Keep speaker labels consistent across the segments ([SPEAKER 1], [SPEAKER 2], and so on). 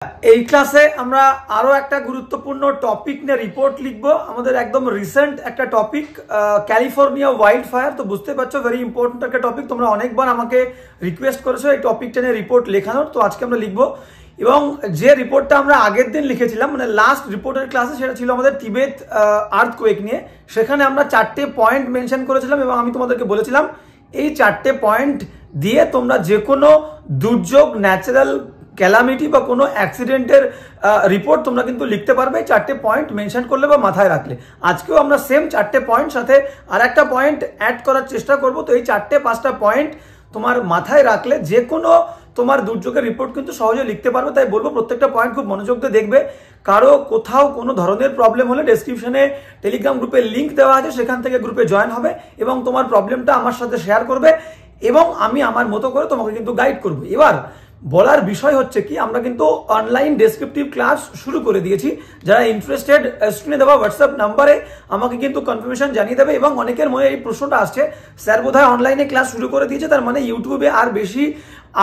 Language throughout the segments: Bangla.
[SPEAKER 1] এই ক্লাসে আমরা আরো একটা গুরুত্বপূর্ণ টপিক নিয়ে রিপোর্ট লিখব। আমাদের একদম রিসেন্ট একটা টপিক, ক্যালিফোর্নিয়া ওয়াইল্ড ফায়ার। তো বুঝতে পারছো ভেরি ইম্পর্টেন্ট একটা টপিক। তোমরা অনেকবার আমাকে রিকোয়েস্ট করেছো এই টপিকটা নিয়ে রিপোর্ট লেখানোর, তো আজকে আমরা লিখবো। এবং যে রিপোর্টটা আমরা আগের দিন লিখেছিলাম, মানে লাস্ট রিপোর্টের ক্লাসে, সেটা ছিল আমাদের তিবেত আর্থকোয়েক নিয়ে। সেখানে আমরা 4টে পয়েন্ট মেনশন করেছিলাম এবং আমি তোমাদেরকে বলেছিলাম এই 4টে পয়েন্ট দিয়ে তোমরা যে কোনো দুর্যোগ, ন্যাচারাল ক্যালামিটি বা কোনো অ্যাক্সিডেন্টের রিপোর্ট তোমরা কিন্তু লিখতে পারবে 4টে পয়েন্ট মেনশন করলে বা মাথায় রাখলে। আজকেও আমরা সেম 4টে পয়েন্ট সাথে আর একটা পয়েন্ট অ্যাড করার চেষ্টা করব। তো এই 4-5টা পয়েন্ট তোমার মাথায় রাখলে যে কোনো তোমার দুর্যোগের রিপোর্ট কিন্তু সহজে লিখতে পারবে। তাই বলবো প্রত্যেকটা পয়েন্ট খুব মনোযোগ দিয়ে দেখবে। কারো কোথাও কোনো ধরনের প্রবলেম হলে ডেসক্রিপশনে টেলিগ্রাম গ্রুপের লিঙ্ক দেওয়া আছে, সেখান থেকে গ্রুপে জয়েন হবে এবং তোমার প্রবলেমটা আমার সাথে শেয়ার করবে এবং আমি আমার মতো করে তোমাকে কিন্তু গাইড করবো। এবার বলার বিষয় হচ্ছে কি, আমরা কিন্তু অনলাইন ডেসক্রিপটিভ ক্লাস শুরু করে দিয়েছি। যারা ইন্টারেস্টেড স্ক্রিনে দেওয়া হোয়াটসঅ্যাপ নাম্বারে আমাকে কিন্তু কনফার্মেশন জানিয়ে দেবে। এবং অনেকের মনে এই প্রশ্নটা আসছে, স্যার বোধহয় অনলাইনে ক্লাস শুরু করে দিয়েছে, তার মানে ইউটিউবে আর বেশি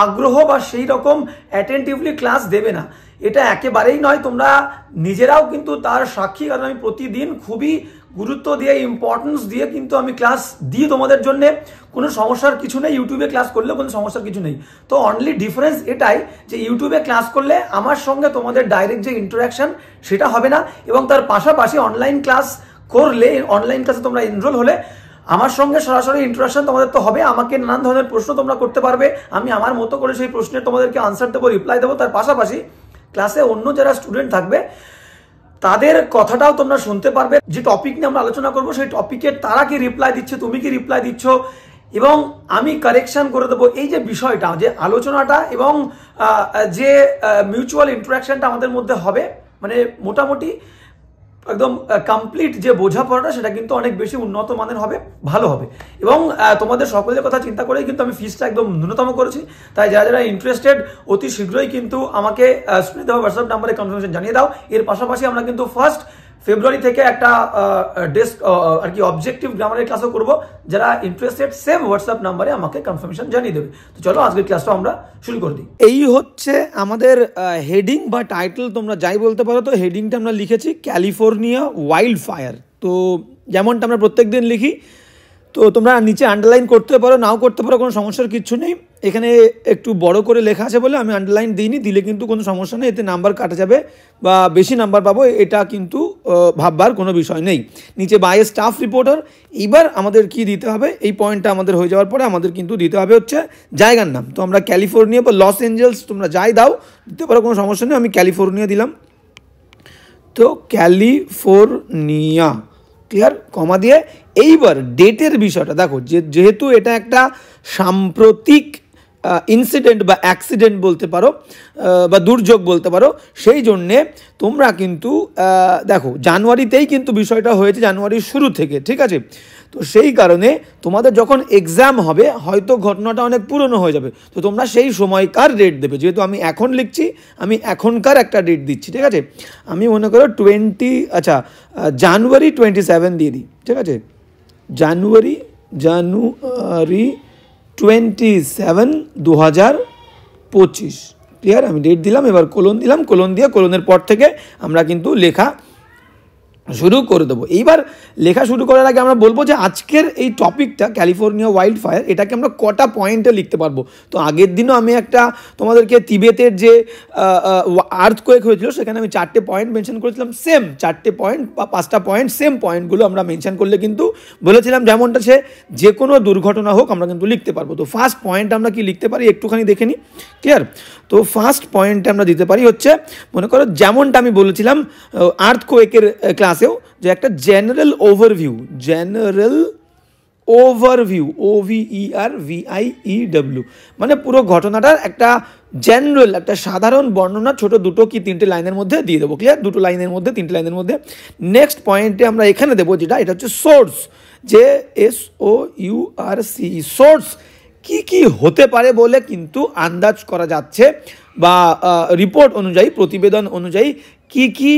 [SPEAKER 1] আগ্রহ বা সেই রকম অ্যাটেন্টিভলি ক্লাস দেবে না। এটা একেবারেই নয়, তোমরা নিজেরাও কিন্তু তার সাক্ষী। কারণ আমি প্রতিদিন খুবই গুরুত্ব দিয়ে, ইম্পর্টেন্স দিয়ে কিন্তু আমি ক্লাস দিই তোমাদের জন্য। কোনো সমস্যার কিছু নেই, ইউটিউবে ক্লাস করলেও কোনো সমস্যার কিছু নেই। তো অনলি ডিফারেন্স এটাই যে ইউটিউবে ক্লাস করলে আমার সঙ্গে তোমাদের ডাইরেক্ট যে ইন্টারাকশন সেটা হবে না, এবং তার পাশাপাশি অনলাইন ক্লাস করলে, অনলাইন ক্লাসে তোমরা এনরোল হলে আমার সঙ্গে সরাসরি ইন্টারাকশন তোমাদের তো হবে। আমাকে নানান ধরনের প্রশ্ন তোমরা করতে পারবে, আমি আমার মতো করে সেই প্রশ্নের তোমাদেরকে আনসার দেবো, রিপ্লাই দেবো। তার পাশাপাশি ক্লাসে অন্য যারা স্টুডেন্ট থাকবে তাদের কথাটাও তোমরা শুনতে পারবে। যে টপিক নিয়ে আমরা আলোচনা করবো সেই টপিকের তারা কি রিপ্লাই দিচ্ছে, তুমি কি রিপ্লাই দিচ্ছ, এবং আমি কারেকশন করে দেবো। এই যে বিষয়টা, যে আলোচনাটা এবং যে মিউচুয়াল ইন্টারাকশনটা আমাদের মধ্যে হবে, মানে মোটামুটি একদম কমপ্লিট যে বোঝাপড়াটা, সেটা কিন্তু অনেক বেশি উন্নত মানের হবে, ভালো হবে। এবং তোমাদের সকলের কথা চিন্তা করেই কিন্তু আমি ফিসটা একদম ন্যূনতম করেছি। তাই যারা যারা ইন্টারেস্টেড অতি শীঘ্রই কিন্তু আমাকে স্ক্রিনে দেওয়া হোয়াটসঅ্যাপ নাম্বারে কনফার্মেশন জানিয়ে দাও। এর পাশাপাশি আমরা কিন্তু 1 ফেব্রুয়ারি থেকে একটা আর কি অবজেক্টিভ গ্রামারের ক্লাসও করবো। যারা ইন্টারেস্টেড সেম হোয়াটসঅ্যাপ নাম্বারে আমাকে কনফার্মেশন জানিয়ে দেবে। তো চলো আজকের ক্লাসটা আমরা শুরু করে দিই। এই হচ্ছে আমাদের হেডিং বা টাইটেল, তোমরা যাই বলতে পারো। তো হেডিংটা আমরা লিখেছি ক্যালিফোর্নিয়া ওয়াইল্ড ফায়ার। তো যেমনটা আমরা প্রত্যেক দিন লিখি, তো তোমরা নিচে আন্ডারলাইন করতে পারো, নাও করতে পারো, কোনো সমস্যার কিচ্ছু নেই। এখানে একটু বড় করে লেখা আছে বলে আমি আন্ডারলাইন দিইনি, দিলে কিন্তু কোনো সমস্যা নেই, এতে নাম্বার কাটা যাবে বা বেশি নাম্বার পাবো, এটা কিন্তু ভাববার কোনো বিষয় নেই। নিচে বাই স্টাফ রিপোর্টার। এইবার আমাদের কি দিতে হবে, এই পয়েন্টটা আমাদের হয়ে যাওয়ার পরে আমাদের কিন্তু দিতে হবে হচ্ছে জায়গার নাম। তো আমরা ক্যালিফোর্নিয়া বা লস এঞ্জেলস, তোমরা যাই দাও দিতে পারো, কোনো সমস্যা নেই। আমি ক্যালিফোর্নিয়া দিলাম। তো ক্যালিফোর্নিয়া, ক্লিয়ার, কমা দিয়ে এইবার ডেটের বিষয়টা দেখো, যেহেতু এটা একটা সাম্প্রতিক ইনসিডেন্ট বা অ্যাক্সিডেন্ট বলতে পারো বা দুর্যোগ বলতে পারো, সেই জন্যে তোমরা কিন্তু দেখো জানুয়ারিতেই কিন্তু বিষয়টা হয়েছে, জানুয়ারির শুরু থেকে, ঠিক আছে। তো সেই কারণে তোমাদের যখন এক্সাম হবে হয়তো ঘটনাটা অনেক পুরনো হয়ে যাবে, তো তোমরা সেই সময়কার ডেট দেবে। যেহেতু আমি এখন লিখছি, আমি এখনকার একটা ডেট দিচ্ছি, ঠিক আছে। আমি মনে করো জানুয়ারি 27 দিয়ে দিই, ঠিক আছে। জানুয়ারি 27, 2025, ক্লিয়ার। আমি ডেট দিলাম, এবার কোলন দিলাম, কোলন দিয়ে কোলনের পর থেকে আমরা কিন্তু লেখা শুরু করে দেবো। এইবার লেখা শুরু করার আগে আমরা বলবো যে আজকের এই টপিকটা ক্যালিফোর্নিয়া ওয়াইল্ড ফায়ার, এটাকে আমরা কটা পয়েন্টে লিখতে পারবো। তো আগের দিনও আমি একটা তোমাদেরকে তিবেতের যে আর্থকোয়েক হয়েছিল সেখানে আমি 4টে পয়েন্ট মেনশন করেছিলাম। সেম 4টে পয়েন্ট বা 5টা পয়েন্ট, সেম পয়েন্টগুলো আমরা মেনশন করলে কিন্তু বলেছিলাম যেমনটা সে যে কোনো দুর্ঘটনা হোক আমরা কিন্তু লিখতে পারবো। তো ফার্স্ট পয়েন্ট আমরা কি লিখতে পারি একটুখানি দেখে নিই, ক্লিয়ার। তো ফার্স্ট পয়েন্টে আমরা দিতে পারি হচ্ছে, মনে করো যেমনটা আমি বলেছিলাম আর্থকোয়েকের ক্লাসেও, যে একটা জেনারেল ওভারভিউ, OVERVIEW, মানে পুরো ঘটনাটার একটা জেনারেল, একটা সাধারণ বর্ণনা, ছোট 2 কি 3টে লাইনের মধ্যে দিয়ে দেবো, ক্লিয়ার। 2 লাইনের মধ্যে, 3টে লাইনের মধ্যে। নেক্সট পয়েন্টে আমরা এখানে দেবো যেটা, এটা হচ্ছে সোর্স, SOURCE, সোর্স কি কি হতে পারে বলে কিন্তু আন্দাজ করা যাচ্ছে, বা রিপোর্ট অনুযায়ী, প্রতিবেদন অনুযায়ী কি কি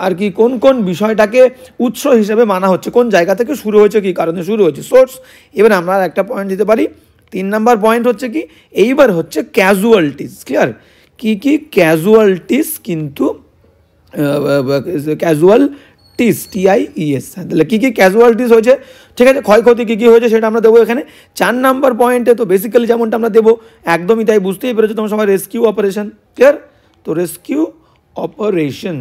[SPEAKER 1] আর কি কোন কোন বিষয়টাকে উৎস হিসেবে মানা হচ্ছে, কোন জায়গা থেকে শুরু হয়েছে, কি কারণে শুরু হয়েছে, সোর্স। এবার আমরা একটা পয়েন্ট দিতে পারি। 3 নম্বর পয়েন্ট হচ্ছে কি, এইবার হচ্ছে ক্যাজুয়ালিটিস, ক্লিয়ার। কি কি ক্যাজুয়ালিটিস কিন্তু ক্যাজুয়ালিটিস TIES, তাহলে কী কী ক্যাজুয়ালিটিস হয়েছে, ঠিক আছে, ক্ষয়ক্ষতি কী কী হয়েছে সেটা আমরা দেবো এখানে 4 নাম্বার পয়েন্টে। তো বেসিক্যালি যেমনটা আমরা দেবো একদমই তাই, বুঝতেই পেরেছো তোমরা সবাই, রেস্কিউ অপারেশন, ক্লিয়ার? তো রেস্কিউ অপারেশন,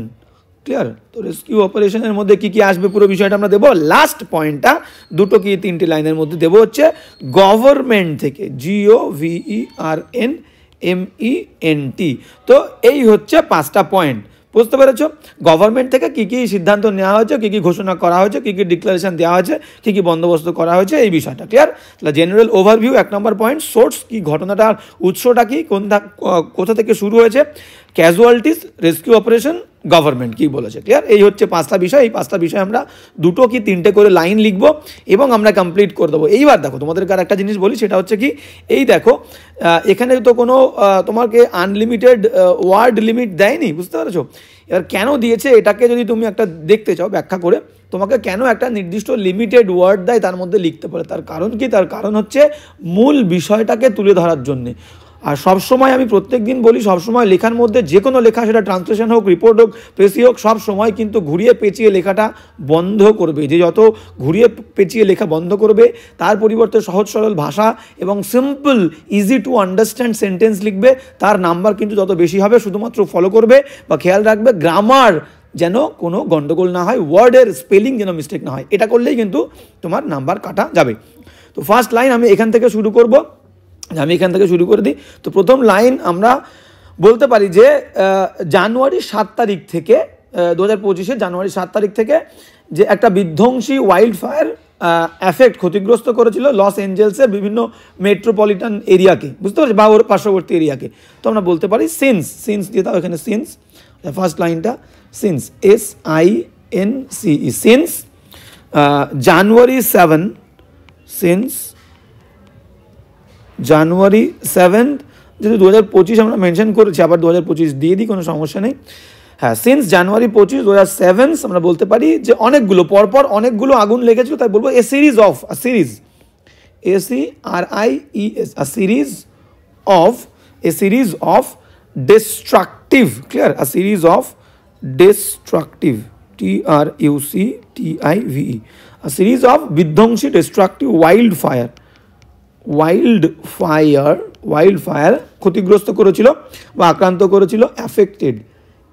[SPEAKER 1] ক্লিয়ার? তো রেস্কিউ অপারেশনের মধ্যে কী কী আসবে পুরো বিষয়টা আমরা দেবো। লাস্ট পয়েন্টটা দুটো কি 3টে লাইনের মধ্যে দেবো হচ্ছে গভর্নমেন্ট থেকে, GOVERNMENT। তো এই হচ্ছে 5টা পয়েন্ট, বুঝতে পেরেছো? গভর্নমেন্ট থেকে কী কী সিদ্ধান্ত নেওয়া হয়েছে, কী কী ঘোষণা করা হয়েছে, কী কী ডিক্লারেশন দেওয়া হয়েছে, কী কী বন্দোবস্ত করা হয়েছে, এই বিষয়টা ক্লিয়ার। তাহলে জেনারেল ওভারভিউ 1 নম্বর পয়েন্ট, সোর্স কি, ঘটনাটার উৎসটা কি, কোথা থেকে শুরু হয়েছে, ক্যাজুয়ালিটিস, রেস্কিউ অপারেশন, গভর্নমেন্ট কী বলেছে, ক্লিয়ার? এই হচ্ছে 5টা বিষয়। এই 5টা বিষয় আমরা 2 কি 3টে করে লাইন লিখবো এবং আমরা কমপ্লিট করে দেবো। এইবার দেখো তোমাদেরকে আর একটা জিনিস বলি, সেটা হচ্ছে কি, এই দেখো এখানে তো কোনো তোমাকে আনলিমিটেড ওয়ার্ড লিমিট দেয়নি, বুঝতে পেরেছো? এবার কেন দিয়েছে এটাকে যদি তুমি একটা দেখতে চাও ব্যাখ্যা করে, তোমাকে কেন একটা নির্দিষ্ট লিমিটেড ওয়ার্ড দেয় তার মধ্যে লিখতে পারে, তার কারণ কি? তার কারণ হচ্ছে মূল বিষয়টাকে তুলে ধরার জন্যে। আর সবসময় আমি প্রত্যেক দিন বলি, সবসময় লেখার মধ্যে যে কোনো লেখা, সেটা ট্রান্সলেশন হোক, রিপোর্ট হোক, প্রেসি হোক, সব সময় কিন্তু ঘুরিয়ে পেঁচিয়ে লেখাটা বন্ধ করবে। যে যত ঘুরিয়ে পেঁচিয়ে লেখা বন্ধ করবে, তার পরিবর্তে সহজ সরল ভাষা এবং simple easy to understand sentence লিখবে, তার নাম্বার কিন্তু যত বেশি হবে। শুধুমাত্র ফলো করবে বা খেয়াল রাখবে গ্রামার যেন কোনো গন্ডগোল না হয়, ওয়ার্ডের স্পেলিং যেন মিস্টেক না হয়, এটা করলেই কিন্তু তোমার নাম্বার কাটা যাবে। তো ফার্স্ট লাইন আমি এখান থেকে শুরু করব, আমি এখান থেকে শুরু করে দিই। তো প্রথম লাইন আমরা বলতে পারি যে জানুয়ারি 7 তারিখ থেকে 2025 জানুয়ারি 7 তারিখ থেকে যে একটা বিধ্বংসী ওয়াইল্ড ফায়ার এফেক্ট ক্ষতিগ্রস্ত করেছিল লস এঞ্জেলসের বিভিন্ন মেট্রোপলিটন এরিয়াকে, বুঝতে পারছি, বা ওর পার্শ্ববর্তী এরিয়াকে। তো আমরা বলতে পারি সিন্স দিয়ে দাও এখানে, সিন্স, ফার্স্ট লাইনটা সিন্স, SINCE, সিন্স জানুয়ারি 7, সিন্স জানুয়ারি 7, যেহেতু 2025 আমরা মেনশন করেছি, আবার 2025 দিয়ে দিই, কোনো সমস্যা নেই। হ্যাঁ, সিন্স জানুয়ারি 25, 2007 আমরা বলতে পারি যে অনেকগুলো পরপর অনেকগুলো আগুন লেগেছিল, তাই বলবো a series of destructive, clear, a series of destructive, TRUCTIVE, a series of বিধ্বংসী destructive ওয়াইল্ড ফায়ার ক্ষতিগ্রস্ত করেছিল বা আক্রান্ত করেছিল, affected,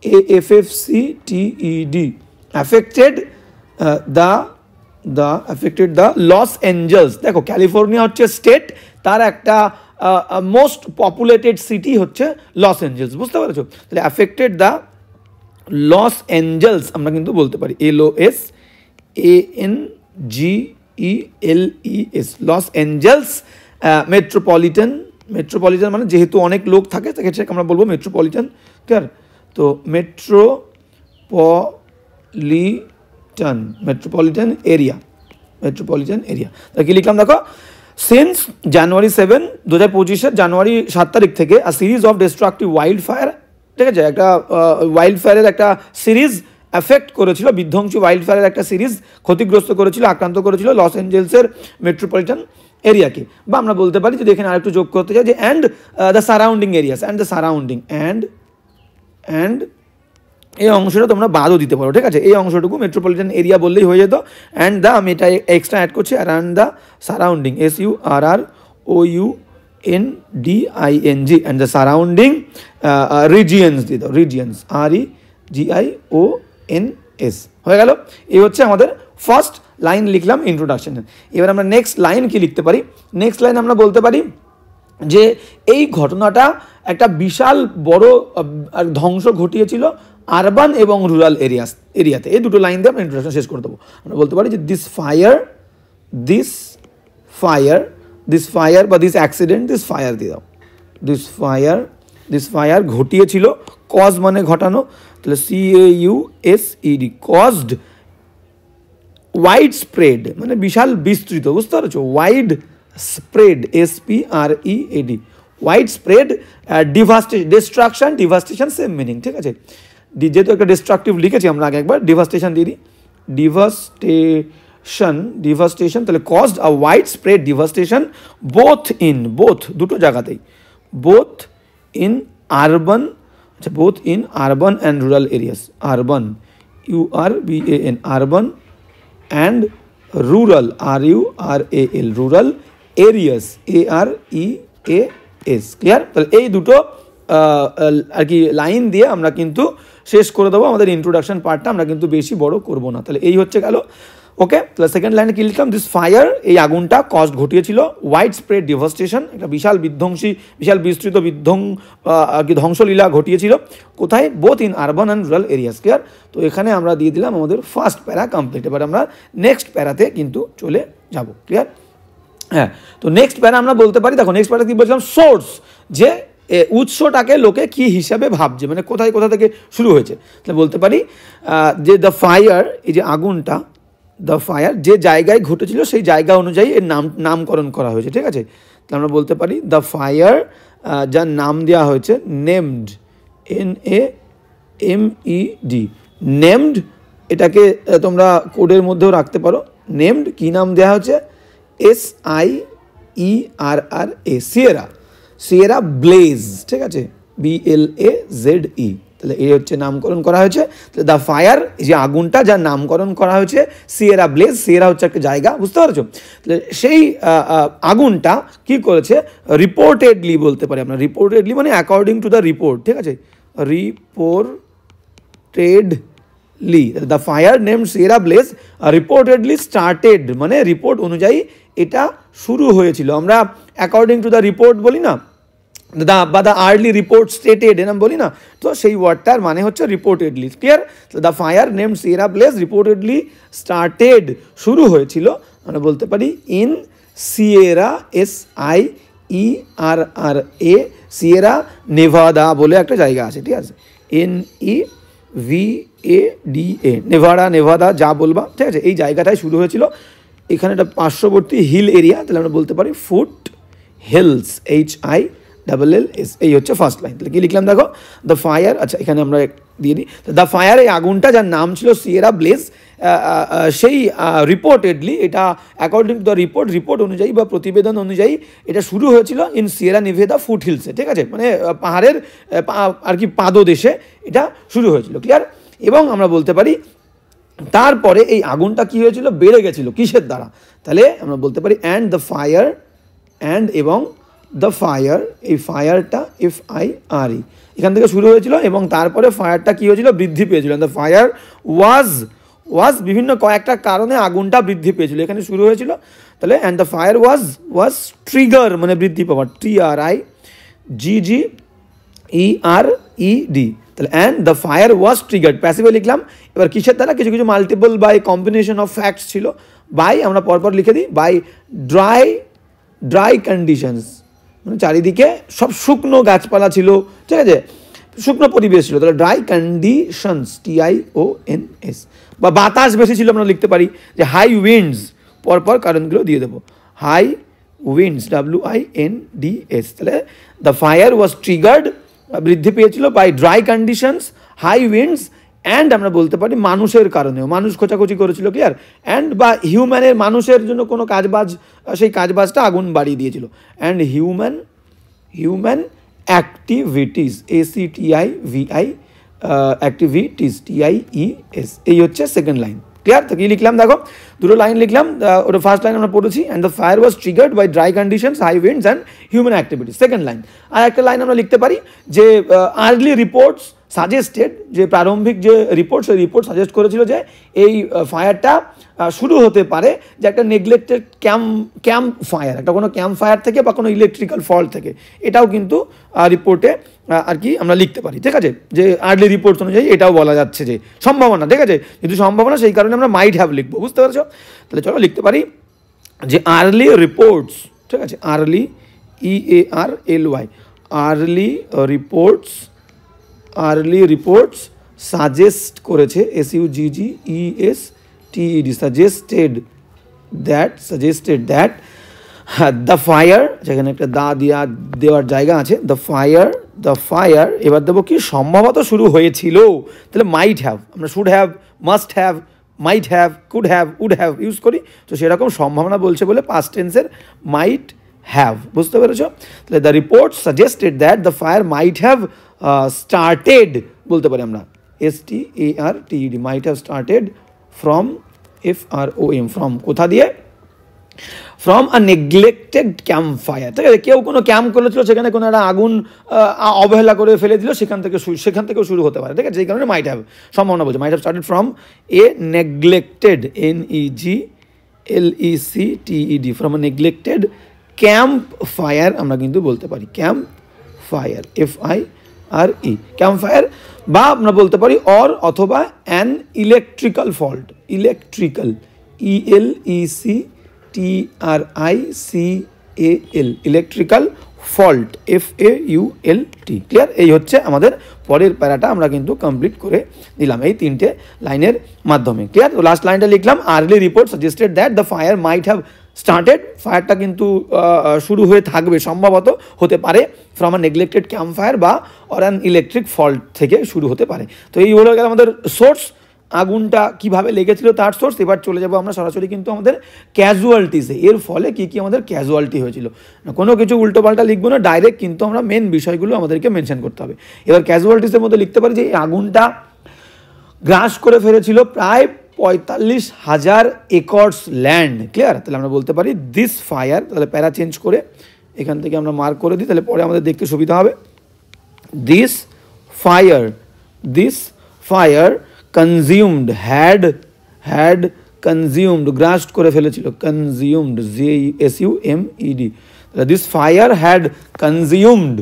[SPEAKER 1] AFFCTED, affected the Los Angeles. দেখো ক্যালিফোর্নিয়া হচ্ছে স্টেট, তার একটা মোস্ট পপুলেটেড সিটি হচ্ছে লস এঞ্জেলস, বুঝতে পেরেছো? তাহলে অ্যাফেক্টেড দ্য লস এঞ্জেলস আমরা কিন্তু বলতে পারি, LOSANGELES, লস এঞ্জেলস মেট্রোপলিটন মানে যেহেতু অনেক লোক থাকে সেটাকে আমরা বলবো মেট্রোপলিটন, ক্লিয়ার? তো মেট্রোপলিটন এরিয়া, তাহলে কি লিখলাম দেখো, সিন্স জানুয়ারি 7, 2025 জানুয়ারি 7 তারিখ থেকে আ series of destructive wild fire, ঠিক আছে, একটা ওয়াইল্ড ফায়ারের একটা সিরিজ এফেক্ট করেছিল, বিধ্বংসী ওয়াইল্ড ফায়ারের একটা সিরিজ ক্ষতিগ্রস্ত করেছিল, আক্রান্ত করেছিল লস এঞ্জেলসের মেট্রোপলিটন এরিয়াকে। বা আমরা বলতে পারি যদি এখানে আরেকটু যোগ করতে চাই যে and the surrounding areas, and এই অংশটা তোমরা বাদও দিতে পারো, ঠিক আছে? এই অংশটুকু মেট্রোপলিটন এরিয়া বললেই হয়ে যেত। অ্যান্ড দ্য, আমি এটা এক্সট্রা অ্যাড করছি, around the surrounding, SURROUNDING, and the surrounding regions দিয়ে দাও, রিজিয়ন্স, REGIONS, হয়ে গেল। এই হচ্ছে আমাদের ফার্স্ট লাইন লিখলাম ইন্ট্রোডাকশনের। এবার আমরা নেক্সট লাইন কি লিখতে পারি? নেক্সট লাইন আমরা বলতে পারি যে এই ঘটনাটা একটা বিশাল বড় ধ্বংস ঘটিয়েছিল আরবান এবং রুরাল এরিয়াতে। এই দুটো লাইন দিয়ে আমরা ইন্ট্রোডাকশন শেষ করে দেবো। আমরা বলতে পারি যে দিস ফায়ার বা দিস অ্যাক্সিডেন্ট, দিস ফায়ার দিয়ে দাও, দিস ফায়ার ঘটিয়েছিল, কজ মানে ঘটানো, তাহলে CAUSED, কজড ওয়াইড স্প্রেড মানে বিশাল বিস্তৃত, বুঝতে পারছো? Wide spread, SPREAD, wide spread, devastation same meaning, ঠিক আছে? যেহেতু একটা ডিস্ট্রাকটিভ লিখেছি আমরা আগে একবার, ডিভাস্টেশন দিয়ে দিই, ডিভাস্টেশন, তাহলে caused a wide spread devastation both দুটো জায়গাতেই, বোথ ইন আরবান, আচ্ছা both in urban and rural areas, urban URBAN, urban and rural RURAL, rural areas AREAS। Clear? তাহলে এই দুটো আর কি লাইন দিয়ে আমরা কিন্তু শেষ করে দেবো আমাদের ইন্ট্রোডাকশন পার্টটা, আমরা কিন্তু বেশি বড় করব না। তাহলে এই হচ্ছে গেল। ওকে, তাহলে সেকেন্ড লাইনে কি লিখলাম, দিস ফায়ার, এই আগুনটা কস্ট ঘটিয়েছিল ওয়াইড স্প্রেড ডিভাস্টেশন, একটা বিশাল বিধ্বংসী, বিশাল বিস্তৃত আর কি ধ্বংসলীলা ঘটিয়েছিল কোথায়, both in urban and rural areas. Clear? তো এখানে আমরা দিয়ে দিলাম আমাদের ফার্স্ট প্যারা কমপ্লিট। এবার আমরা নেক্সট প্যারাতে কিন্তু চলে যাব। ক্লিয়ার? হ্যাঁ, তো নেক্সট প্যারা আমরা বলতে পারি, দেখো নেক্সট প্যারা কি বলছিলাম, সোর্স, যে উৎসটাকে লোকে কি হিসাবে ভাবছে, মানে কোথায় কোথা থেকে শুরু হয়েছে। তাহলে বলতে পারি যে দ্য ফায়ার, এই যে আগুনটা, দ্য ফায়ার যে জায়গায় ঘটেছিল সেই জায়গা অনুযায়ী এর নামকরণ করা হয়েছে। ঠিক আছে? তাহলে আমরা বলতে পারি দ্য ফায়ার, যার নাম দেওয়া হয়েছে নেমড, NAMED, নেমড, এটাকে তোমরা কোডের মধ্যেও রাখতে পারো। নেমড কি নাম দেওয়া হয়েছে, SIERRA, সিয়েরা ব্লেজ। ঠিক আছে? BLAZE, তাহলে এই হচ্ছে নামকরণ করা হয়েছে। তাহলে দ্য ফায়ার, এই যে আগুনটা যার নামকরণ করা হয়েছে সিয়েরা ব্লেজ, সিয়েরা হচ্ছে একটা জায়গা, বুঝতে পারছো? তাহলে সেই আগুনটা কি করেছে, রিপোর্টেডলি বলতে পারি আমরা, রিপোর্টেডলি মানে অ্যাকর্ডিং টু দ্য রিপোর্ট। ঠিক আছে? Reportedly, the fire named Sierra bless reportedly started, মানে রিপোর্ট অনুযায়ী এটা শুরু হয়েছিল। আমরা অ্যাকর্ডিং টু দ্য রিপোর্ট বলি না, বা দ্য আর্লি রিপোর্ট স্টেটেড, এরম বলি না, তো সেই ওয়ার্ডটার মানে হচ্ছে reportedly. Clear? The fire named Sierra bless reportedly started, শুরু হয়েছিল, আমরা বলতে পারি in Sierra, SIERRA, Sierra Nevada বলে একটা জায়গা আছে। ঠিক আছে? NEVADA, নেভাদা, যা বলবা। ঠিক আছে? এই জায়গাটায় শুরু হয়েছিল। এখানে একটা পার্শ্ববর্তী হিল এরিয়া, তাহলে আমরা বলতে পারি ফুট হিলস, HILLS। এই হচ্ছে ফার্স্ট লাইন। তাহলে কি লিখলাম দেখো, দ্য ফায়ার, আচ্ছা এখানে আমরা দিয়ে দিই, দ্য ফায়ার, এই আগুনটা যার নাম ছিল সিয়েরা ব্লেজ, সেই রিপোর্টেডলি, এটা অ্যাকর্ডিং টু দ্য রিপোর্ট অনুযায়ী বা প্রতিবেদন অনুযায়ী এটা শুরু হয়েছিল ইন সিয়েরা নেভাদা ফুট হিলসে। ঠিক আছে? মানে পাহাড়ের আর কি পাদদেশে এটা শুরু হয়েছিল। ক্লিয়ার? এবং আমরা বলতে পারি তারপরে এই আগুনটা কি হয়েছিল, বেড়ে গেছিল কিসের দ্বারা, তাহলে আমরা বলতে পারি অ্যান্ড দ্য ফায়ার, অ্যান্ড এবং দ্য ফায়ার, এই ফায়ারটা FIRE এখান থেকে শুরু হয়েছিল এবং তারপরে ফায়ারটা কি হয়েছিল, বৃদ্ধি পেয়েছিল। দ্য ফায়ার ওয়াজ বিভিন্ন কয়েকটা কারণে আগুনটা বৃদ্ধি পেয়েছিল, এখানে শুরু হয়েছিল। তাহলে and the fire was trigger, মানে বৃদ্ধি পাওয়ার, TRIGGERED। তাহলে and the fire was triggered, প্যাসিভে লিখলাম। এবার কিসের দ্বারা, কিছু কিছু multiple by combination of facts ছিল, বাই আমরা পরপর লিখে দিই, বাই ড্রাই কন্ডিশনস, মানে চারিদিকে সব শুকনো গাছপালা ছিল। ঠিক আছে? শুকনো পরিবেশ ছিল, তাহলে ড্রাই কন্ডিশনস, TIONS, বা বাতাস বেশি ছিল, আমরা লিখতে পারি যে হাই উইন্ডস, পরপর কারণগুলো দিয়ে দেবো, হাই উইন্ডস, WINDS। তাহলে দ্য ফায়ার ওয়াজ ট্রিগার্ড, বৃদ্ধি পেয়েছিল, by dry conditions, high winds, and আমরা বলতে পারি মানুষের কারণেও, মানুষ খোঁচাখুচি করেছিল। ক্লিয়ার? অ্যান্ড বা হিউম্যানের, মানুষের জন্য কোনো কাজবাজ, সেই কাজবাজটা আগুন বাড়িয়ে দিয়েছিল। And human activities, ACTIVI, activities, TIES। এই হচ্ছে সেকেন্ড লাইন। ক্লিয়ার? তো কি লিখলাম দেখো, দুটো লাইন লিখলাম। ওটা ফার্স্ট লাইন আমরা পড়েছি, and the fire was triggered by dry conditions, high winds and human activities. Second line. আর একটা লাইন আমরা লিখতে পারি যে আর্লি রিপোর্টস সাজেস্টেড, যে প্রারম্ভিক যে রিপোর্ট, সেই রিপোর্ট সাজেস্ট করেছিল যে এই ফায়ারটা শুরু হতে পারে যে একটা নেগলেক্টেড ক্যাম্প ফায়ার, একটা কোনো ক্যাম্প ফায়ার থেকে বা কোনো ইলেকট্রিক্যাল ফল্ট থেকে, এটাও কিন্তু রিপোর্টে আর কি আমরা লিখতে পারি। ঠিক আছে? যে আর্লি রিপোর্টস অনুযায়ী এটাও বলা যাচ্ছে যে সম্ভাবনা। ঠিক আছে? যেহেতু সম্ভাবনা, সেই কারণে আমরা মাইট হ্যাভ লিখবো, বুঝতে পারছো? তাহলে চলো লিখতে পারি যে আর্লি রিপোর্টস, ঠিক আছে, early, EARLY, early reports suggest করেছে, SUGGESTED, suggested that the fire, যেখানে একটা দেওয়ার জায়গা আছে, দ্য ফায়ার এবার দেবো কি, সম্ভবত শুরু হয়েছিল। তাহলে মাইট হ্যাভ, আমরা should have, must have, might have, could have, would have use করি, তো সেরকম সম্ভাবনা বলছে বলে পাস্ট টেন্সের মাইট হ্যাভ, বুঝতে পেরেছো? তাহলে the report suggested that the fire might have started, বলতে পারি আমরা STARTED, mite have started from FROM, from কোথা দিয়ে? From a neglected camp fire, ঠিক আছে? কেউ কোনো ক্যাম্প করেছিল, সেখানে কোনো একটা আগুন অবহেলা করে ফেলে দিল, সেখান থেকেও শুরু হতে পারে, ঠিক আছে? এই কারণে মাইট হ্যাভ সম্ভাবনা বলছে, মাইট have started from a neglected NEGLECTED, from a neglected camp fire আমরা কিন্তু বলতে পারি, camp fire FIRE, camp fire, বা আমরা বলতে পারি অথবা an electrical fault, electrical ELECTRICAL, electrical fault FAULT, clear? এই হচ্ছে আমাদের পরের প্যারাটা আমরা কিন্তু কমপ্লিট করে দিলাম এই 3টে লাইনের মাধ্যমে, ক্লিয়ার? তো লাস্ট লাইনটা লিখলাম, early report suggested that the fire might have started, ফায়ারটা কিন্তু শুরু হয়ে থাকবে, সম্ভবত হতে পারে from a neglected camp fire বা অ্যান ইলেকট্রিক ফল্ট থেকে শুরু হতে পারে। তো এই হলো গেল আমাদের সোর্স, আগুনটা কিভাবে লেগেছিল তার সোর্স। এবার চলে যাব আমরা সরাসরি কিন্তু আমাদের ক্যাজুয়ালিটিসে, এর ফলে কি কি আমাদের ক্যাজুয়ালিটি হয়েছিল। কোনো কিছু উল্টোপাল্টা লিখবো না, ডাইরেক্ট কিন্তু আমরা মেন বিষয়গুলো আমাদেরকে মেনশন করতে হবে। এবার ক্যাজুয়ালিটিসের মধ্যে লিখতে পারি যে এই আগুনটা গ্রাস করে ফেলেছিল প্রায় 45,000 একর্স ল্যান্ড, ক্লিয়ার? তাহলে আমরা বলতে পারি দিস ফায়ার, তাহলে প্যারা চেঞ্জ করে এখান থেকে আমরা মার্ক করে দিই, তাহলে পরে আমাদের দেখতে সুবিধা হবে। This fire consumed, had consumed, গ্রাস্ট করে ফেলেছিল, consumed GUSUMED, this fire had consumed,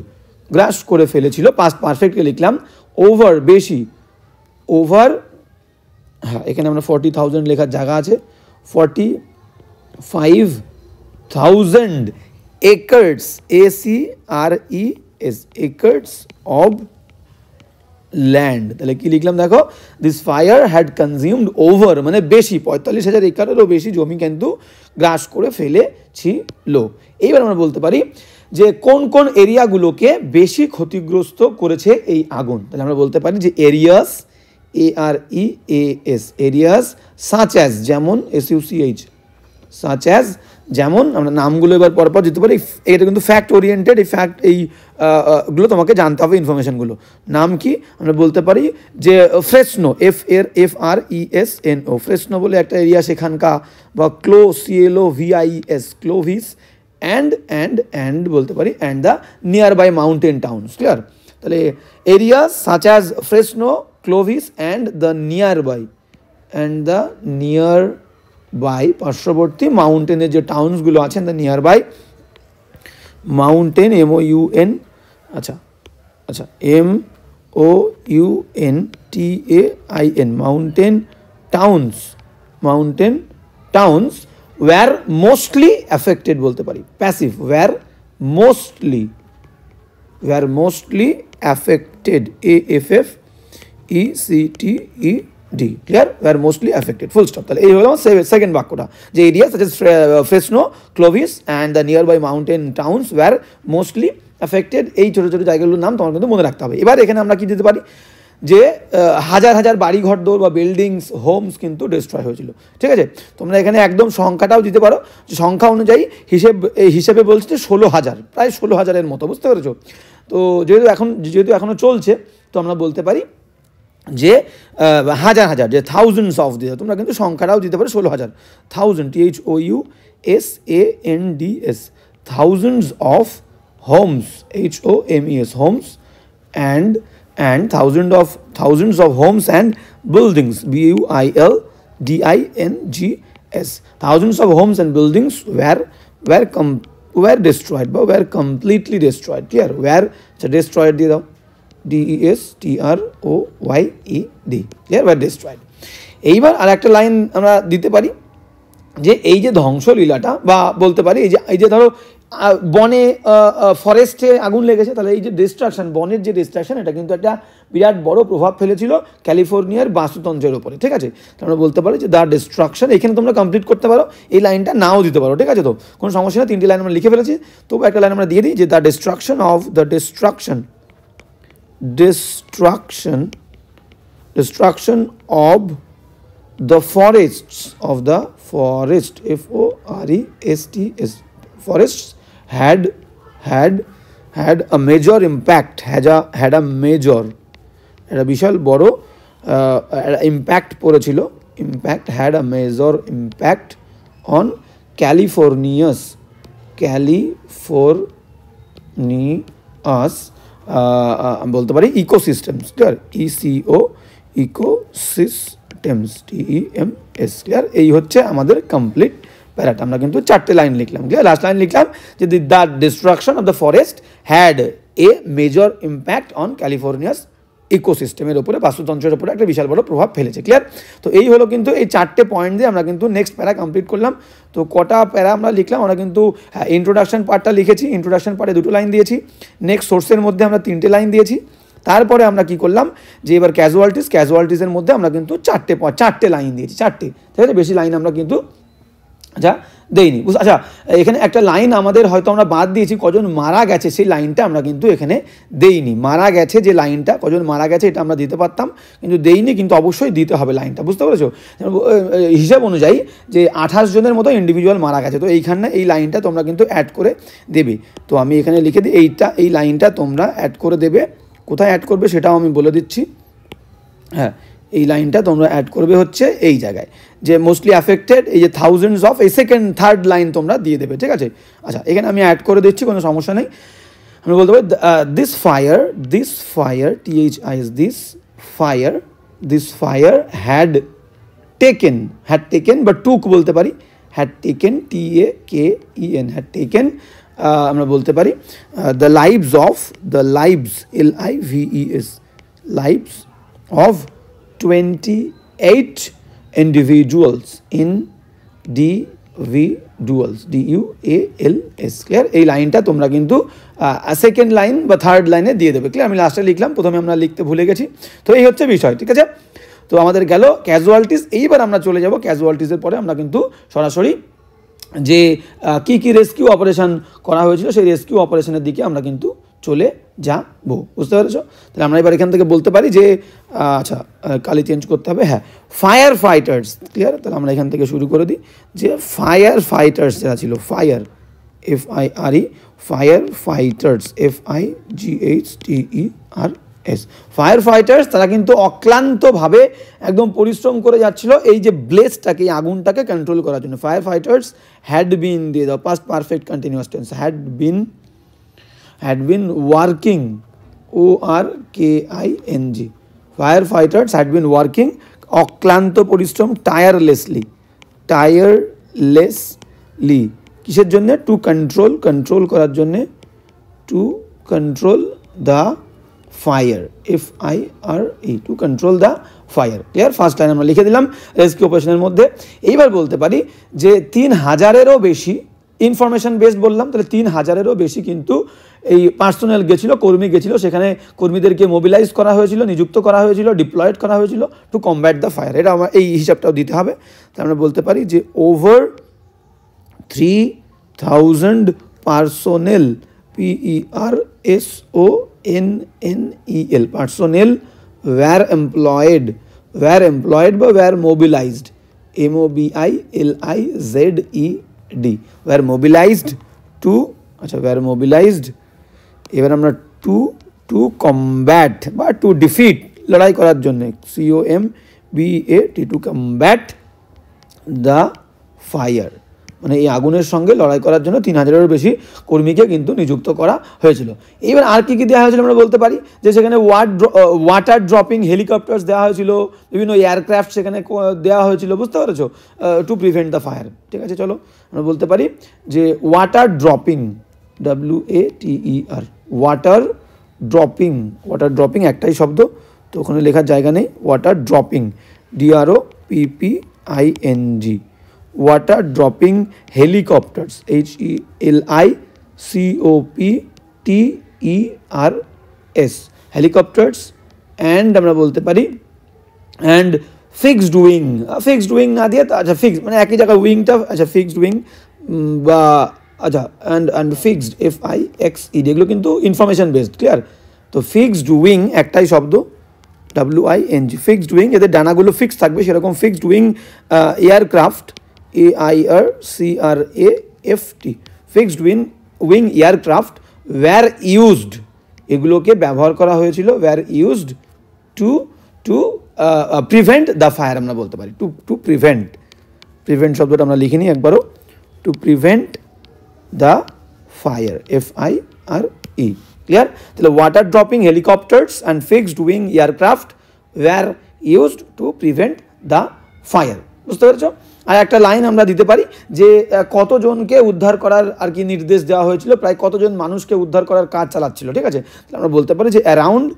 [SPEAKER 1] গ্রাস্ট করে ফেলেছিল, পাস্ট পারফেক্টলি লিখলাম। ওভার, বেশি, ওভার, হ্যাঁ এখানে আমরা 40,000 লেখার জায়গা আছে, 45,000 acres ACRES, acres of land. তাহলে কি লিখলাম দেখো, this fire had consumed over, মানে বেশি, 45,000 একরেরও বেশি জমি কিন্তু গ্রাস করে ফেলেছিল। এইবার আমরা বলতে পারি যে কোন কোন এরিয়াগুলোকে বেশি ক্ষতিগ্রস্ত করেছে এই আগুন। তাহলে আমরা বলতে পারি যে areas, AREAS, areas, such as, যেমন SUCH, সাচ অ্যাজ, যেমন আমরা নামগুলো এবার পরপর দিতে পারি। এটা কিন্তু ফ্যাক্ট ওরিয়েন্টেড, এই ফ্যাক্ট এইগুলো তোমাকে জানতে হবে, ইনফরমেশনগুলো। নাম কি? আমরা বলতে পারি যে ফ্রেসনো, FRESNO, ফ্রেসনো বলে একটা এরিয়া সেখানকার, বা CLOVIS, ক্লোভিস, অ্যান্ড বলতে পারি and the nearby mountain towns, clear? তাহলে areas such as Fresno, Clovis and the nearby পার্শ্ববর্তী মাউন্টেনের যে টাউনসগুলো আছেন, the nearby mountain, MOUN, আচ্ছা MOUNTAIN, mountain towns were mostly affected, বলতে পারি passive, were mostly affected, AFFECTED, clear? Were mostly affected, full stop. তাহলে এই হলো সেকেন্ড বাক্যটা, যে areas such as Fresno, Clovis and the nearby mountain towns were mostly affected. এই ছোটো ছোটো জায়গাগুলোর নাম তোমার কিন্তু মনে রাখতে হবে। এবার এখানে আমরা কি দিতে পারি যে হাজার হাজার বাড়ি ঘর দৌড় বা বিল্ডিংস, হোমস কিন্তু ডিস্ট্রয় হয়েছিল, ঠিক আছে? তোমরা এখানে একদম সংখ্যাটাও দিতে পারো, সংখ্যা অনুযায়ী হিসেবে বলছে যে 16,000, প্রায় 16,000-এর মতো, বুঝতে পেরেছো? তো যেহেতু এখনও চলছে, তো আমরা বলতে পারি যে হাজার হাজার, যে থাউজেন্ডস অফ দিয়ে, তোমরা কিন্তু সংখ্যাটাও দিতে পারো 16,000, thousand, THOUSANDS, thousands of homes, HOMES, homes, and thousands of homes and buildings, BUILDINGS, thousands of homes and buildings were destroyed, but were completely destroyed, clear? were destroyed দিয়ে দাও, DESTROYED, clear? were destroyed। এইবার আর একটা লাইন আমরা দিতে পারি যে এই যে ধ্বংসলীলাটা, বা বলতে পারি এই যে ধরো বনে, ফরেস্টে আগুন লেগেছে, তাহলে এই যে ডিস্ট্রাকশন, বনের যে ডিস্ট্রাকশন, এটা কিন্তু একটা বিরাট বড় প্রভাব ফেলেছিল ক্যালিফোর্নিয়ার বাস্তুতন্ত্রের উপরে, ঠিক আছে? আমরা বলতে পারি যে দ্য ডিস্ট্রাকশন, এখানে তোমরা কমপ্লিট করতে পারো, এই লাইনটা নাও দিতে পারো, ঠিক আছে? তো কোনো সমস্যা না, 3টে লাইন আমরা লিখে ফেলেছি, তবু একটা লাইন আমরা দিয়ে দিই যে the distraction of the forests, FORESTS, forests had a major impact, had a major, একটা বিশাল বড় ইম্প্যাক্ট পড়েছিল, impact, had a major impact on California's বলতে পারি ecosystems, clear, ecosystems, TEMS, clear. এই হচ্ছে আমাদের কমপ্লিট প্যারাটা। আমরা কিন্তু 4টে লাইন লিখলাম, ক্লিয়ার। লাস্ট লাইন লিখলাম যে the destruction of the forest had a major impact on California's ইকোসিস্টেমের উপরে, বাস্তুতন্ত্রের উপরে একটা বিশাল বড় প্রভাব ফেলেছে, ক্লিয়ার। তো এই হলো কিন্তু এই 4টে পয়েন্ট দিয়ে আমরা কিন্তু নেক্সট প্যারা কমপ্লিট করলাম। তো কটা প্যারা আমরা লিখলাম, আমরা কিন্তু ইন্ট্রোডাকশন পার্টটা লিখেছি, ইন্ট্রোডাকশন পার্টে 2টো লাইন দিয়েছি, নেক্সট সোর্সের মধ্যে আমরা 3টে লাইন দিয়েছি। তারপরে আমরা কি করলাম যে এবার ক্যাজুয়ালিটিসের মধ্যে আমরা কিন্তু 4টে লাইন দিয়েছি, 4টে, ঠিক আছে, বেশি লাইন আমরা কিন্তু আচ্ছা দেইনি। আচ্ছা, এখানে একটা লাইন আমাদের হয়তো আমরা বাদ দিয়েছি, কজন মারা গেছে সেই লাইনটা আমরা কিন্তু এখানে দেইনি। মারা গেছে যে লাইনটা, কজন মারা গেছে এটা আমরা দিতে পারতাম, কিন্তু দেইনি, কিন্তু অবশ্যই দিতে হবে লাইনটা, বুঝতে পেরেছো? হিসাব অনুযায়ী যে 28 জনের মতো ইন্ডিভিজুয়াল মারা গেছে, তো এইখানে এই লাইনটা তোমরা কিন্তু অ্যাড করে দেবে। তো আমি এখানে লিখে দিই, এই লাইনটা তোমরা অ্যাড করে দেবে। কোথায় অ্যাড করবে সেটাও আমি বলে দিচ্ছি। হ্যাঁ, এই লাইনটা তোমরা অ্যাড করবে হচ্ছে এই জায়গায়, যে মোস্টলি অ্যাফেক্টেড, এই যে থাউজেন্ডস অফ, এই সেকেন্ড থার্ড লাইন তোমরা দিয়ে দেবে, ঠিক আছে। আচ্ছা, এখানে আমি অ্যাড করে দিচ্ছি, কোনো সমস্যা নেই। আমি বলতে পারি this fire, THIS, this fire had taken বা টুক বলতে পারি, had taken, TAKEN, had taken, আমরা বলতে পারি the lives, LIVES, lives of 28 individuals, DUALS, clear. এই লাইনটা তোমরা কিন্তু সেকেন্ড লাইন বা থার্ড লাইনে দিয়ে দেবে, ক্লিয়ার। আমি লাস্টে লিখলাম, প্রথমে আমরা লিখতে ভুলে গেছি। তো এই হচ্ছে বিষয়, ঠিক আছে। তো আমাদের গেল ক্যাজুয়ালিটিস। এইবার আমরা চলে যাব ক্যাজুয়ালিটিসের পরে আমরা কিন্তু সরাসরি যে কি রেস্কিউ অপারেশন করা হয়েছিল সেই রেস্কিউ অপারেশনের দিকে আমরা কিন্তু চলে যাবো, বুঝতে পেরেছো? তাহলে আমরা এবার এখান থেকে বলতে পারি যে আচ্ছা, কালি চেঞ্জ করতে হবে, হ্যাঁ, ফায়ার ফাইটার্স, ক্লিয়ার। তাহলে আমরা এখান থেকে শুরু করে দিই যে ফায়ার ফাইটার্স যারা ছিল, fire, FIRE, fire fighters, FIGHTERS, fire fighters, তারা কিন্তু অক্লান্তভাবে একদম পরিশ্রম করে যাচ্ছিল এই যে ব্লেজটাকে, এই আগুনটাকে কন্ট্রোল করার জন্য। ফায়ার ফাইটার্স হ্যাড বিন, দিয়ে দাও past perfect continuous tense, had been working, WORKING, firefighters had been working, অক্লান্ত পরিশ্রম, tirelessly, কিসের জন্য? টু কন্ট্রোল করার জন্য, to control the fire, FIRE, to control the fire, clear. First line আমরা লিখে দিলাম রেস্কিউ অপারেশনের মধ্যে। এইবার বলতে পারি যে 3000-এরও বেশি ইনফরমেশন বেসড বললাম, তাহলে 3000-এরও বেশি কিন্তু এই পার্সোনাল গেছিলো, কর্মী গেছিলো, সেখানে কর্মীদেরকে মোবিলাইজ করা হয়েছিল, নিযুক্ত করা হয়েছিল, ডিপ্লয়েড করা হয়েছিল টু কমব্যাট দ্য ফায়ার। এটা আমার এই হিসাবটাও দিতে হবে। তাহলে আমরা বলতে পারি যে over 3000 personnel, PERSONNEL, personnel were employed বা were mobilized, MOBILIZED, were mobilized to, আচ্ছা, were mobilized, এবার আমরা টু কমব্যাট বা টু ডিফিট, লড়াই করার জন্য, COMBAT, two combat the fire, মানে এই আগুনের সঙ্গে লড়াই করার জন্য 3000-এরও বেশি কর্মীকে কিন্তু নিযুক্ত করা হয়েছিল। এইবার আর কি দেওয়া হয়েছিল আমরা বলতে পারি যে সেখানে ওয়াটার ড্রপিং হেলিকপ্টার্স দেওয়া হয়েছিল, বিভিন্ন এয়ারক্রাফট সেখানে দেওয়া হয়েছিল, বুঝতে পেরেছো, টু প্রিভেন্ট দ্য ফায়ার, ঠিক আছে। চলো আমরা বলতে পারি যে water dropping, WATER, water dropping একটাই শব্দ, তো ওখানে লেখার জায়গা নেই, water dropping, DROPPING, water dropping helicopters, HELICOPTERS, helicopters, and আমরা বলতে পারি and fixed wing, না দিয়ে আচ্ছা ফিক্সড মানে একই জায়গায় উইংটা, আচ্ছা ফিক্সড উইং বা আচ্ছা and fixed, FIXED, এগুলো কিন্তু ইনফরমেশন বেসড, ক্লিয়ার। তো ফিক্সড উইং একটাই শব্দ, WING, ফিক্সড উইং, এদের ডানাগুলো ফিক্স থাকবে, সেরকম fixed wing aircraft, AIRCRAFT, fixed wing wing aircraft were used, এগুলোকে ব্যবহার করা হয়েছিল, were used to to prevent the fire, আমরা বলতে পারি টু প্রিভেন্ট, প্রিভেন্ট শব্দটা আমরা লিখিনি একবারও, to prevent the fire, FIRE, clear? তাহলে water dropping helicopters and fixed wing aircraft were used to prevent the fire, বুঝতে পেরেছো? আর একটা লাইন আমরা দিতে পারি যে কতজনকে উদ্ধার করার আর কি নির্দেশ দেওয়া হয়েছিল, প্রায় কতজন মানুষকে উদ্ধার করার কাজ চালাচ্ছিল, ঠিক আছে? তাহলে আমরা বলতে পারি যে অ্যারাউন্ড,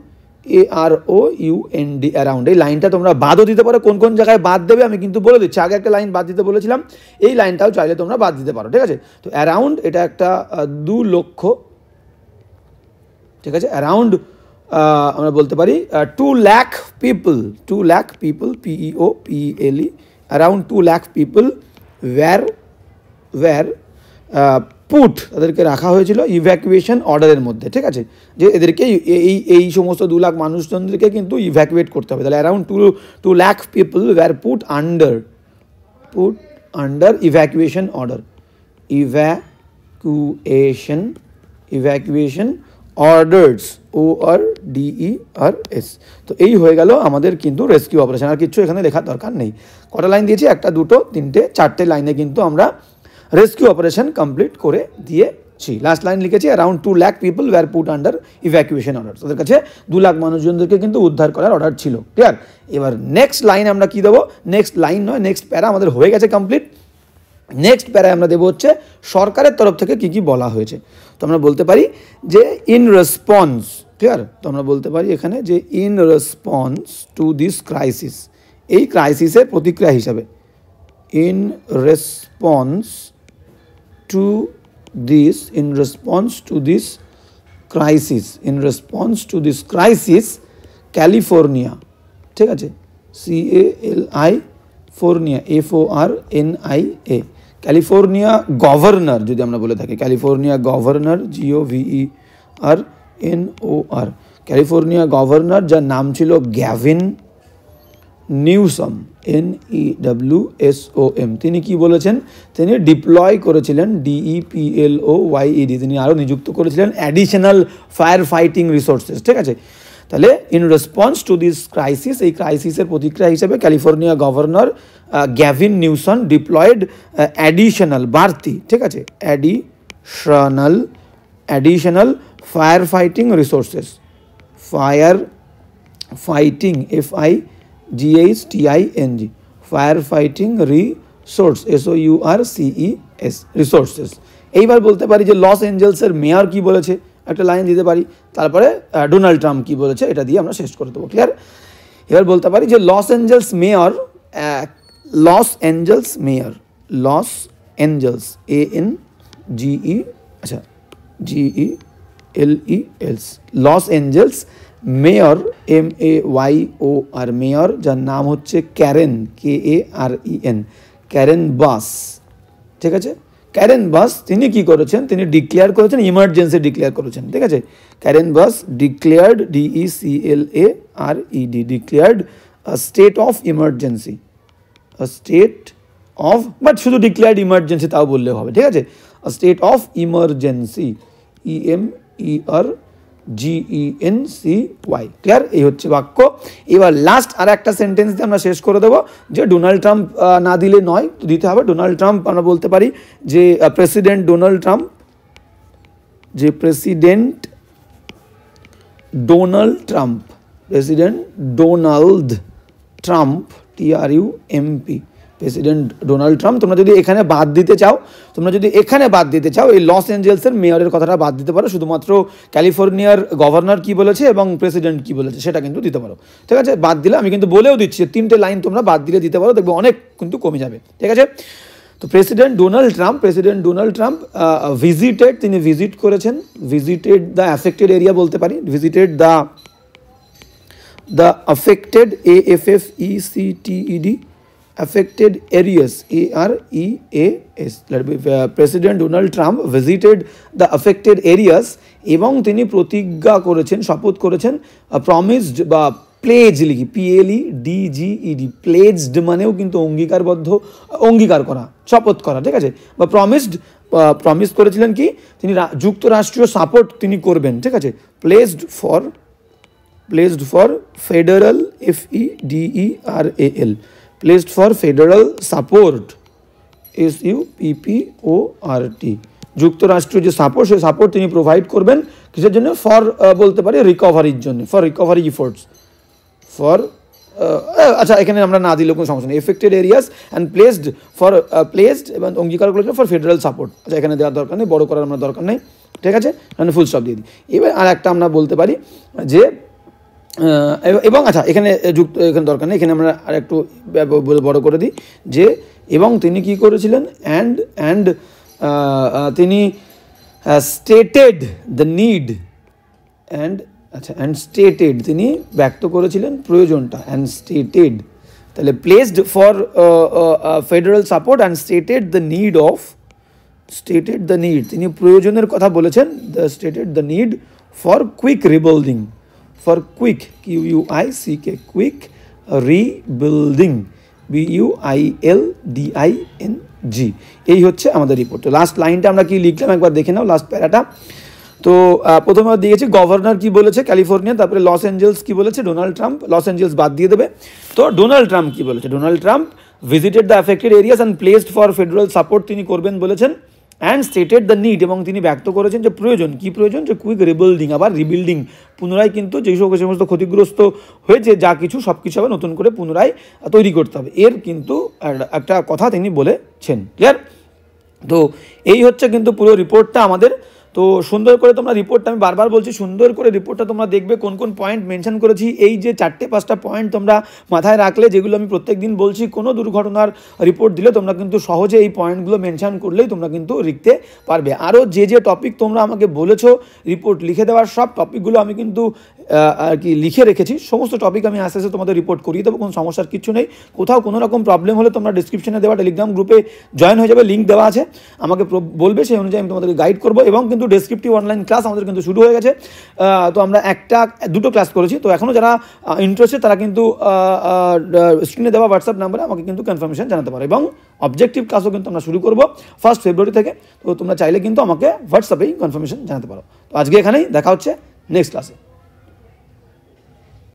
[SPEAKER 1] AROUND, অ্যারাউন্ড। এই লাইনটা তোমরা বাদও দিতে পারো, কোন কোন জায়গায় বাদ দেবে আমি কিন্তু বলে দিচ্ছি, আগে একটা লাইন বাদ দিতে বলেছিলাম, এই লাইনটাও চাইলে তোমরা বাদ দিতে পারো, ঠিক আছে? তো অ্যারাউন্ড এটা একটা 2 লক্ষ, ঠিক আছে? অ্যারাউন্ড আমরা বলতে পারি 2 lakh people, 2 lakh people, PEOPLE, around 2 lakh people were put, তাদেরকে রাখা হয়েছিল ইভ্যাকুয়েশন অর্ডারের মধ্যে, ঠিক আছে? যে এদেরকে এই সমস্ত 2 লাখ মানুষজনদেরকে কিন্তু ইভ্যাকুয়েট করতে হবে, তাহলে around 2 lakh people were put under evacuation order, evacuation orders, ORDERS। তো এই হয়ে গেল আমাদের কিন্তু রেস্কিউ অপারেশন, আর কিছু এখানে লেখার দরকার নেই। কটা লাইন দিয়েছি? 1, 2, 3, 4টে লাইনে কিন্তু আমরা রেস্কিউ অপারেশন কমপ্লিট করে দিয়েছি। লাস্ট লাইন লিখেছি around 2 lakh people were put under evacuation order, তাদের কাছে 2 লাখ মানুষজনদেরকে কিন্তু উদ্ধার করার অর্ডার ছিল, ক্লিয়ার? এবার নেক্সট লাইন আমরা কি দেবো? নেক্সট লাইন নয়, নেক্সট প্যারা আমাদের হয়ে গেছে কমপ্লিট। নেক্সট প্যারায় আমরা দেবো হচ্ছে সরকারের তরফ থেকে কী কী বলা হয়েছে। তো আমরা বলতে পারি যে ইন রেসপন্স, ক্লিয়ার? তো আমরা বলতে পারি এখানে যে in response to this crisis, এই ক্রাইসিসের প্রতিক্রিয়া হিসাবে, in response to this California, ঠিক আছে? FORNIA, ক্যালিফোর্নিয়া গভর্নর, যদি আমরা বলে থাকি California governor, GOVERNOR, California governor যার নাম ছিল গ্যাভিন নিউসাম, NEWSOM, তিনি কি বলেছেন? তিনি ডিপ্লয় করেছিলেন, DEPLOYED, তিনি আরও নিযুক্ত করেছিলেন অ্যাডিশনাল ফায়ার ফাইটিং রিসোর্সেস, ঠিক আছে? তাহলে in response to this crisis, এই ক্রাইসিসের প্রতিক্রিয়া হিসেবে California governor Gavin Newsom deployed additional, বাড়তি, ঠিক আছে? Additional fire fighting resources, fire fighting, FIGHTING, fire fighting SOURCES, resources. এইবার বলতে পারি যে লস এঞ্জেলসের মেয়র কি বলেছে, একটা লাইন দিতে পারি, তারপরে ডোনাল্ড ট্রাম্প কি বলেছে, এটা দিয়ে আমরা শেষ করে দেবো, ক্লিয়ার? এবার বলতে পারি যে Los Angeles mayor, Los Angeles GELES, Los Angeles mayor, MAYOR, mayor যার নাম হচ্ছে ক্যারেন, KAREN, ক্যারেন বাস, ঠিক আছে? ক্যারেন বাস তিনি কি করেছেন? তিনি ডিক্লেয়ার করেছেন, ইমার্জেন্সি ডিক্লেয়ার করেছেন, ঠিক আছে? Karen bus declared, DECLARED, declared state of emergency, state of, but শুধু ডিক্লেয়ার্ড ইমার্জেন্সি তাও বললেও হবে, ঠিক আছে? State of emergency, EMERGENCY, clear? এই হচ্ছে বাক্য। এবার লাস্ট আর একটা সেন্টেন্স দিয়ে আমরা শেষ করে দেবো, যে ডোনাল্ড ট্রাম্প না দিলে নয়, দিতে হবে। ডোনাল্ড ট্রাম্প, আমরা বলতে পারি যে প্রেসিডেন্ট ডোনাল্ড ট্রাম্প, যে president Donald Trump, TRUMP, president Donald Trump. তোমরা যদি এখানে বাদ দিতে চাও, এই লস এঞ্জেলসের মেয়রের কথাটা বাদ দিতে পারো, শুধুমাত্র ক্যালিফোর্নিয়ার গভর্নর কি বলেছে এবং প্রেসিডেন্ট কি বলেছে সেটা কিন্তু দিতে পারো, ঠিক আছে? বাদ দিলে আমি কিন্তু বলেও দিচ্ছি, 3টে লাইন তোমরা বাদ দিলে দিতে পারো, দেখবে অনেক কিন্তু কমে যাবে, ঠিক আছে? তো প্রেসিডেন্ট ডোনাল্ড ট্রাম্প তিনি ভিজিট করেছেন, ভিজিটেড দ্য অ্যাফেক্টেড এরিয়া, বলতে পারি visited the affected, AFFECTED, affected areas, AREAS, president Donald Trump visited the affected areas, এবং তিনি প্রতিজ্ঞা করেছেন, শপথ করেছেন, প্রমিসড বা প্লেজ লিখি, PLEDGED, প্লেজড মানেও কিন্তু অঙ্গীকার করা, শপথ করা, ঠিক আছে? বা প্রমিসড প্রমিস করেছিলেন কি তিনি যুক্তরাষ্ট্রীয় সাপোর্ট তিনি করবেন, ঠিক আছে। Placed for federal FEDERAL placed for federal support SUPPORT যুক্তরাষ্ট্রীয় যে সাপোর্ট সেই সাপোর্ট তিনি প্রোভাইড করবেন কিসের জন্য, ফর বলতে পারি রিকভারির জন্য, ফর রিকভারি ইফোর্টস ফর আচ্ছা এখানে আমরা না দিলেও কোনো সমস্যা নেই, এফেক্টেড এরিয়াস অ্যান্ড প্লেসড এবং অঙ্গীকার করেছিল ফর ফেডারাল সাপোর্ট। আচ্ছা এখানে দেওয়ার দরকার নেই, বড় করার আমরা দরকার নেই, ঠিক আছে, এখানে ফুল স্টপ দিয়ে দিই। এবার আর একটা আমরা বলতে পারি যে এবং আচ্ছা এখানে এখানে দরকার নেই, এখানে আমরা আর একটু বড় করে দিই যে এবং তিনি কি করেছিলেন অ্যান্ড তিনি stated the need and stated তিনি ব্যক্ত করেছিলেন প্রয়োজনটা, অ্যান্ড স্টেটেড তাহলে placed for federal support and stated the need তিনি প্রয়োজনের কথা বলেছেন, stated the need for quick rebuilding, for quick QUICK quick rebuilding BUILDING। এই হচ্ছে আমাদের রিপোর্ট। তো লাস্ট লাইনটা আমরা কি লিখলাম একবার দেখে নাও, লাস্ট প্যারাটা। তো প্রথমে দিয়েছি গভর্নর কি বলেছে ক্যালিফোর্নিয়া, তারপরে লস অ্যাঞ্জেলস কি বলেছে ডোনাল্ড ট্রাম্প, লস অ্যাঞ্জেলস বাদ দিয়ে দেবে। তো ডোনাল্ড ট্রাম্প কি বলেছে, Donald Trump visited the affected areas and placed for federal support তিনি করবেন বলেছেন, অ্যান্ড স্টেটেড দ্য নিড এবং তিনি ব্যক্ত করেছেন যে প্রয়োজন, কি প্রয়োজন, যে কুইক রিবিল্ডিং, আবার রিবিল্ডিং পুনরায় কিন্তু যে সমস্ত ক্ষতিগ্রস্ত হয়েছে যা কিছু সব কিছু আবার নতুন করে পুনরায় তৈরি করতে হবে, এর কিন্তু একটা কথা তিনি বলেছেন। ক্লিয়ার? তো এই হচ্ছে কিন্তু পুরো রিপোর্টটা আমাদের। তো সুন্দর করে তোমরা রিপোর্টটা, আমি বারবার বলছি সুন্দর করে রিপোর্টটা তোমরা দেখবে, কোন কোন পয়েন্ট মেনশন করেছি, এই যে 4-5টা পয়েন্ট তোমরা মাথায় রাখলে, যেগুলো আমি প্রত্যেক দিন বলছি, কোনো দুর্ঘটনার রিপোর্ট দিলে তোমরা কিন্তু সহজে এই পয়েন্টগুলো মেনশন করলেই তোমরা কিন্তু লিখতে পারবে। আরও যে টপিক তোমরা আমাকে বলেছো রিপোর্ট লিখে দেওয়ার, সব টপিকগুলো আমি কিন্তু আর কি লিখে রেখেছি, সমস্ত টপিক আমি আস্তে আস্তে তোমাদের রিপোর্ট করিয়ে দেবো, কোনো সমস্যার কিছু নেই। কোথাও কোনো রকম প্রবলেম হলে তোমরা ডিসক্রিপশনে দেওয়া টেলিগ্রাম গ্রুপে জয়েন হয়ে যাবে, লিঙ্ক দেওয়া আছে, আমাকে বলবে, সেই অনুযায়ী আমি তোমাদেরকে গাইড করবো। এবং কিন্তু ডেসক্রিপটিভ অনলাইন ক্লাস আমাদের কিন্তু শুরু হয়ে গেছে। তো আমরা দুটো ক্লাস করেছি, তো এখনও যারা ইন্টারেস্টেড তারা কিন্তু স্ক্রিনে দেওয়া হোয়াটসঅ্যাপ নাম্বারে আমাকে কিন্তু কনফার্মেশন জানাতে পারো। এবং অবজেক্টিভ ক্লাসও কিন্তু আমরা শুরু করবো 1 ফেব্রুয়ারি থেকে, তো তোমরা চাইলে কিন্তু আমাকে হোয়াটসঅ্যাপেই কনফার্মেশন জানাতে পারো। তো আজকে এখানেই দেখা হচ্ছে নেক্সট ক্লাসে।